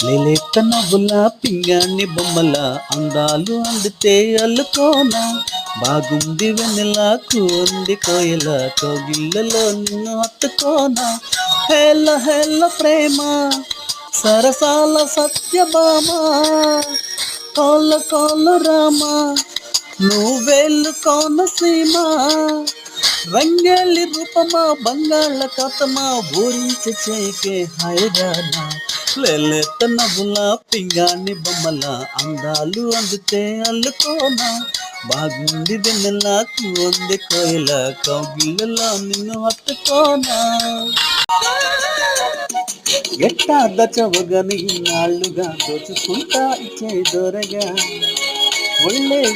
లేలేత నవ్వుల పింగాణి బొమ్మల అందాలు అందితే అల్లుకోనా బాగుంది వెన్నెలకు ఉంది కోయల కోగిళ్ళలో నిన్ను హత్తుకోనా హేళ హేళ ప్రేమ సరసాల సత్యభామ కోల కోల రామ నువ్వేళ్ళు కోనసీమ రంగేలి రూపమా బంగాళాఖాతమా ఊరించి చేకే హైరానా లేలేత నవ్వుల పింగాణి బొమ్మల అందాలు అందితే అల్లుకోనా బాగుంది వెన్నెలకు ఉంది కోయిల కౌగిళ్ళలో నిన్ను హత్తుకోనా ఎట్టా దచవగని నాళ్ళుగా దోచుకుంటా ఇచ్చే దొరగా ఒళ్ళే